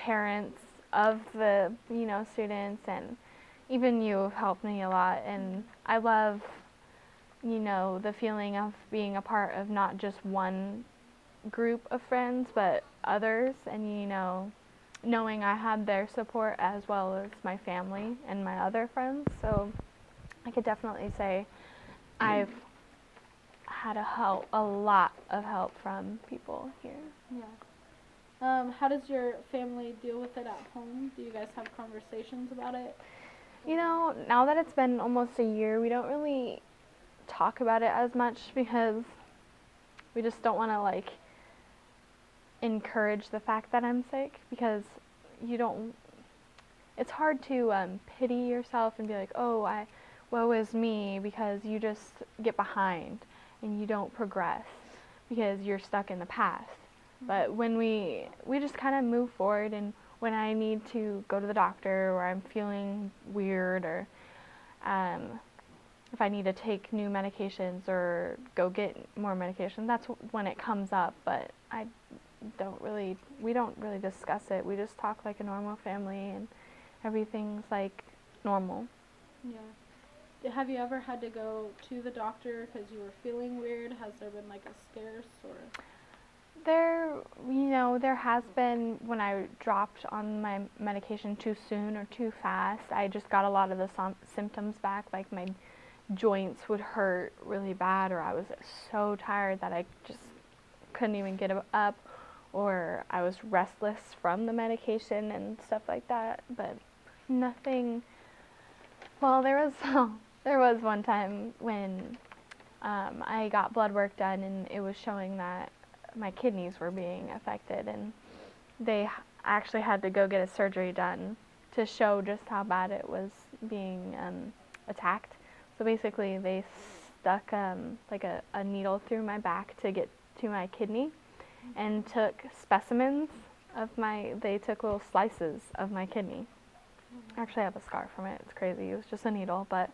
parents of the, students, and even you have helped me a lot. And I love, the feeling of being a part of not just one group of friends, but others, and, knowing I had their support as well as my family and my other friends. So I could definitely say I've had a lot of help from people here. Yeah. How does your family deal with it at home? Do you guys have conversations about it? Now that it's been almost a year, we don't really talk about it as much because we just don't want to encourage the fact that I'm sick, because it's hard to pity yourself and be like, oh, woe is me, because you just get behind and you don't progress because you're stuck in the past. But when we just kind of move forward, and when I need to go to the doctor, or I'm feeling weird, or if I need to take new medications or go get more medication, that's when it comes up. But we don't really discuss it. We just talk like a normal family, and everything's like normal. Yeah. Have you ever had to go to the doctor because you were feeling weird? Has there been a scare or? There has been when I dropped on my medication too soon or too fast. I just got a lot of the symptoms back, like my joints would hurt really bad, or I was so tired that I just couldn't even get up, or I was restless from the medication and stuff like that. But nothing. Well, there was one time when I got blood work done, and it was showing that my kidneys were being affected, and they actually had to go get a surgery done to show just how bad it was being attacked. So basically they stuck a needle through my back to get to my kidney, and took specimens of they took little slices of my kidney. Actually I have a scar from it. It's crazy. It was just a needle, but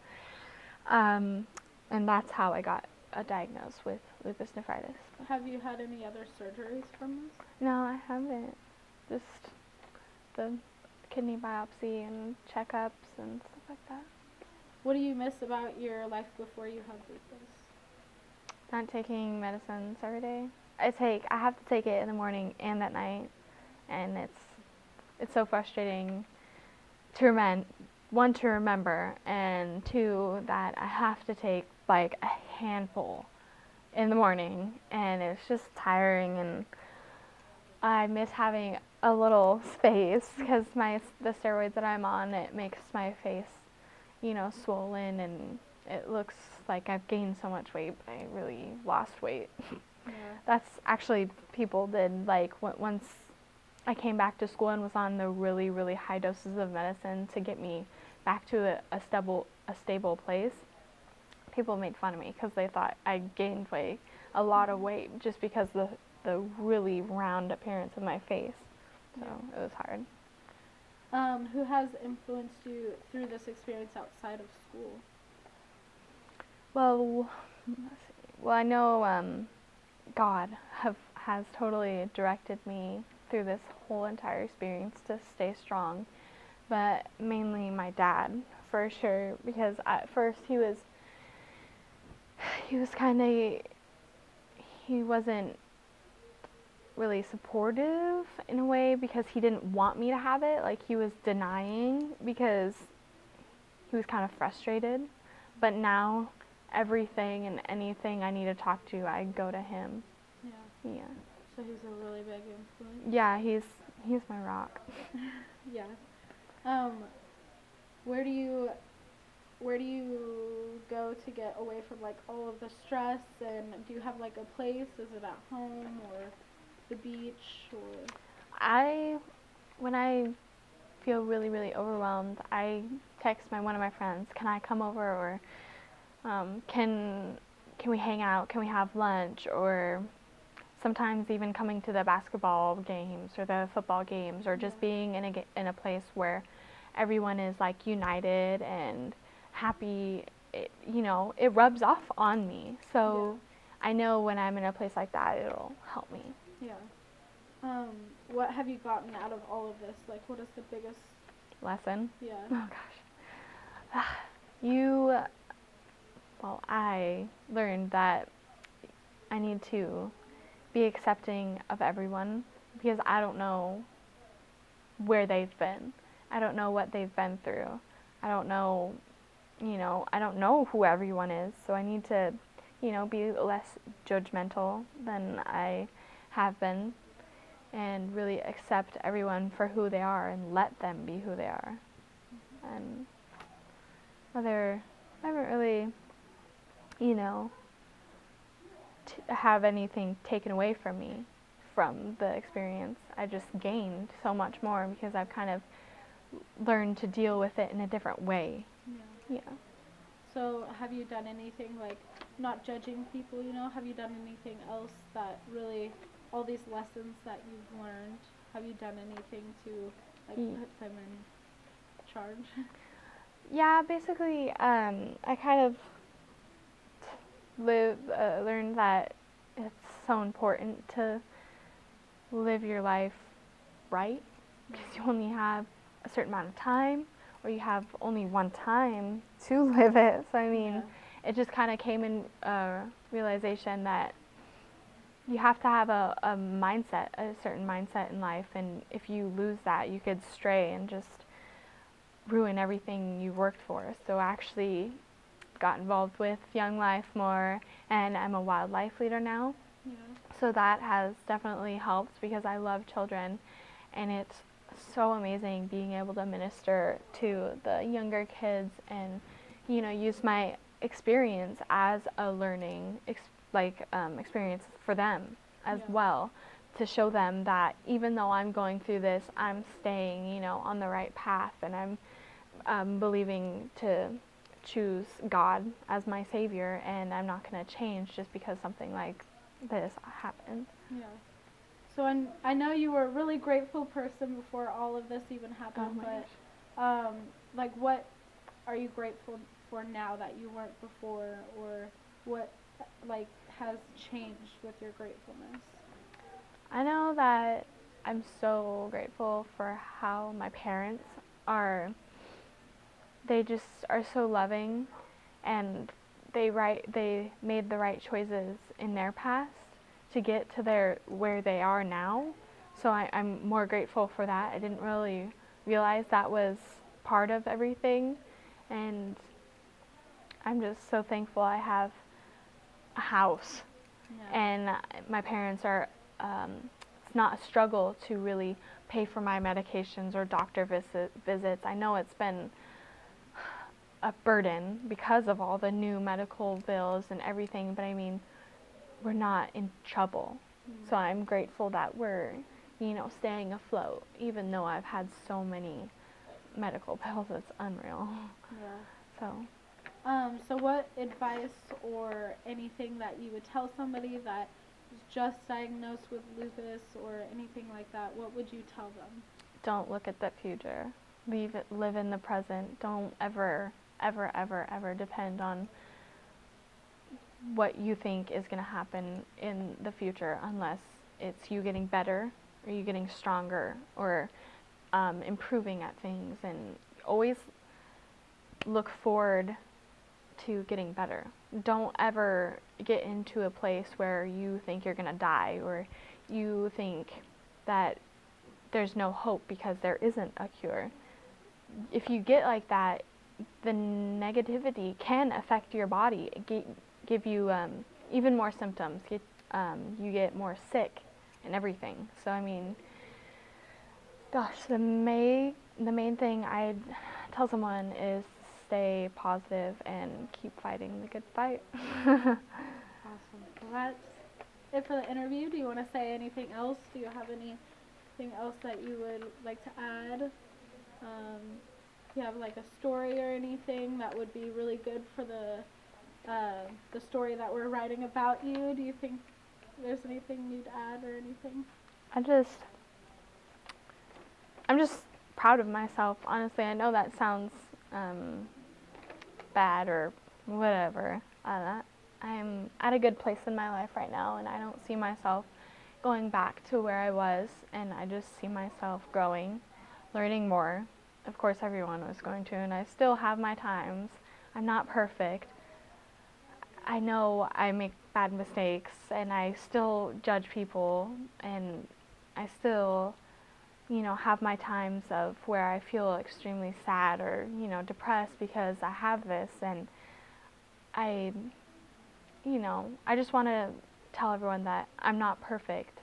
and that's how I got diagnosed with lupus nephritis. Have you had any other surgeries from this? No, I haven't. Just the kidney biopsy and checkups and stuff like that. What do you miss about your life before you had lupus? Not taking medicines every day. I have to take it in the morning and at night, and it's so frustrating to remember, and two, that I have to take a handful in the morning, and it's just tiring, and I miss having a little space, because the steroids that I'm on, it makes my face, swollen, and it looks like I've gained so much weight, but I really lost weight. Yeah. That's actually, people did, once I came back to school and was on the really, really high doses of medicine to get me back to a stable place, people made fun of me because they thought I gained a lot of weight just because of the really round appearance of my face. So it was hard. Who has influenced you through this experience outside of school? Well, I know God has totally directed me through this whole entire experience to stay strong, but mainly my dad, for sure, because at first he wasn't really supportive in a way, because he didn't want me to have it. He was denying because he was kind of frustrated. But now everything and anything I need to talk to, I go to him. Yeah. So he's a really big influence? Yeah, he's my rock. Yeah. Where do you go to get away from all of the stress, and do you have a place? Is it at home or the beach, or? When I feel really, really overwhelmed, I text one of my friends, can I come over, or can we hang out, can we have lunch, or sometimes even coming to the basketball games or the football games, or just being in a place where everyone is united and happy. It rubs off on me, so I know when I'm in a place like that, it'll help me. Yeah. what have you gotten out of all of this? Like, what is the biggest lesson? Yeah. Oh gosh. I learned that I need to be accepting of everyone because I don't know where they've been. I don't know what they've been through. I don't know, I don't know who everyone is. So I need to, be less judgmental than I have been and really accept everyone for who they are and let them be who they are. And whether I haven't really, have anything taken away from me from the experience. I just gained so much more because I've kind of learned to deal with it in a different way. Yeah. Yeah. So have you done anything, like, not judging people, have you done anything else that really, all these lessons that you've learned, have you done anything to, like, put them in charge? Yeah, basically, I kind of learned that it's so important to live your life right because you only have a certain amount of time, or you have only one time to live it. So I mean, it just kind of came in realization that you have to have a mindset, a certain mindset in life, and if you lose that, you could stray and just ruin everything you worked for. So I actually got involved with Young Life more, and I'm a wildlife leader now. Yeah. So that has definitely helped because I love children, and it's so amazing being able to minister to the younger kids and, use my experience as a learning experience for them as well, to show them that even though I'm going through this, I'm staying, on the right path, and I'm believing to choose God as my Savior, and I'm not going to change just because something like this happened. Yeah. So I know you were a really grateful person before all of this even happened, but like, what are you grateful for now that you weren't before, or what, like, has changed with your gratefulness? I know that I'm so grateful for how my parents are. They just are so loving, and they made the right choices in their past to get to where they are now. So I'm more grateful for that. I didn't really realize that was part of everything, and I'm just so thankful I have a house. And my parents are, it's not a struggle to really pay for my medications or doctor visits. I know it's been a burden because of all the new medical bills and everything, but I mean, we're not in trouble. So I'm grateful that we're, staying afloat, even though I've had so many medical bills. It's unreal. So what advice or anything that you would tell somebody that is just diagnosed with lupus or anything like that, what would you tell them? Don't look at the future. Live in the present. Don't ever depend on what you think is going to happen in the future, unless it's you getting better or you getting stronger or improving at things. And always look forward to getting better. Don't ever get into a place where you think you're going to die, or you think that there's no hope because there isn't a cure. If you get like that, the negativity can affect your body, give you even more symptoms. You get more sick and everything. So I mean, gosh, the main thing I'd tell someone is stay positive and keep fighting the good fight. Awesome. Well, that's it for the interview. Do you want to say anything else? Do you have anything else that you would like to add? If you have like a story or anything that would be really good for the story that we're writing about you, do you think there's anything you'd add or anything? I'm just proud of myself, honestly. I know that sounds bad or whatever. I'm at a good place in my life right now, and I don't see myself, going back to where I was, and I just see myself growing, learning more. Of course, everyone was going to, and I still have my times. I'm not perfect. I know I make bad mistakes, and I still judge people, and I still, have my times of where I feel extremely sad or, depressed because I have this, and I just want to tell everyone that I'm not perfect.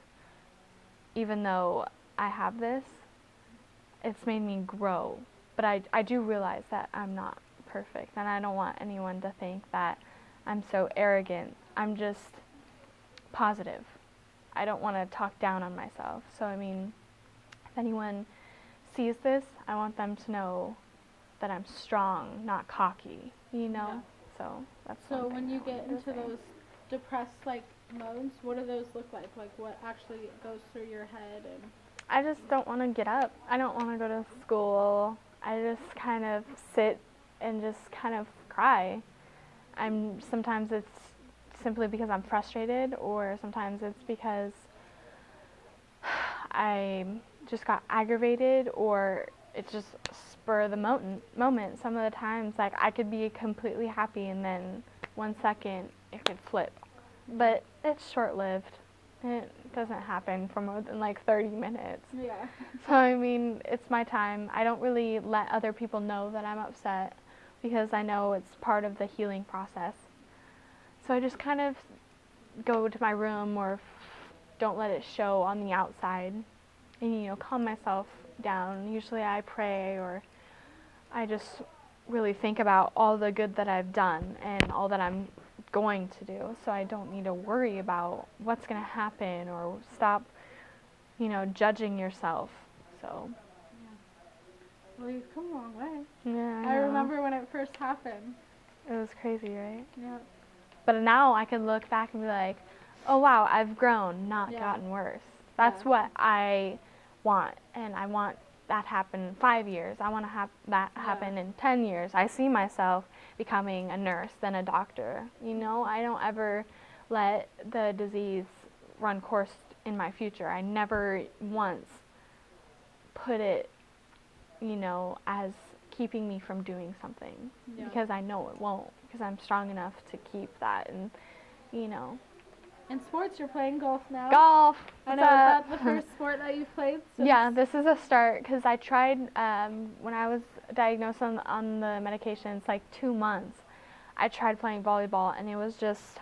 Even though I have this, it's made me grow. But I do realize that I'm not perfect, and I don't want anyone to think that I'm so arrogant. I'm just positive. I don't want to talk down on myself. So, if anyone sees this, I want them to know that I'm strong, not cocky, Yeah. So that's So one when thing you I get wanted to into say. those depressed modes, what do those look like? Like what actually goes through your head? And I just don't want to get up. I don't want to go to school. I just kind of sit and just kind of cry. Sometimes it's simply because I'm frustrated, or sometimes it's because I just got aggravated, or it's just spur of the moment. Some of the times, I could be completely happy, and then 1 second it could flip. But it's short-lived. It doesn't happen for more than 30 minutes. yeah. So, it's my time. I don't really let other people know that I'm upset because I know it's part of the healing process. So I just kind of go to my room, or don't let it show on the outside, and, calm myself down. Usually I pray, or I just really think about all the good that I've done and all that I'm going to do, so I don't need to worry about what's going to happen, or stop, judging yourself. So Well, you've come a long way. yeah, I remember when it first happened. it was crazy, right? Yeah. But now I can look back and be like, oh wow, I've grown, not Yeah. gotten worse. That's what I want, and I want that happen in 5 years. I want to have that happen in 10 years. I see myself becoming a nurse, then a doctor. I don't ever let the disease run course in my future. I never once put it, as keeping me from doing something, because I know it won't, because I'm strong enough to keep that. And In sports, you're playing golf now. golf. I know. Is that the first sport that you've played? Yeah, this is a start, because I tried when I was diagnosed on the medications, 2 months. I tried playing volleyball, and it was just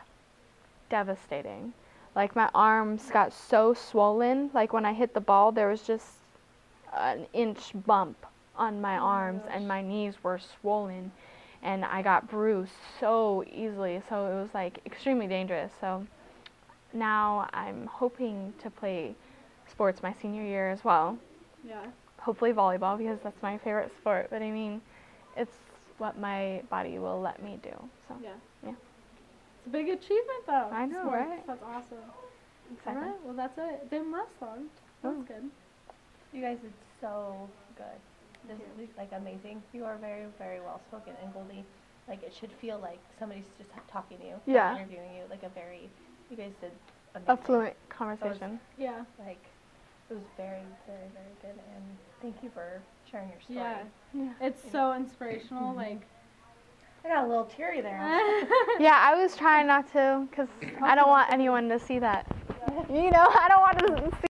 devastating. My arms got so swollen. When I hit the ball, there was just an inch bump on my arms, and my knees were swollen, and I got bruised so easily. So it was extremely dangerous. So now I'm hoping to play sports my senior year as well. Yeah. Hopefully volleyball, because that's my favorite sport. But it's what my body will let me do. So Yeah. yeah. It's a big achievement, though. I know, sports. right? That's awesome. Excited. All right. Well, that's it. It didn't last long. That was good. You guys did so good. This is amazing. You are very, very well spoken, and Goldie, it should feel like somebody's just talking to you, Yeah. interviewing you, you guys did amazing. A fluent conversation. Yeah. It was very, very, very good, and thank you for sharing your story. Yeah. It's so inspirational. I got a little teary there. Yeah, I was trying not to, because I don't want anyone to see that. I don't want to see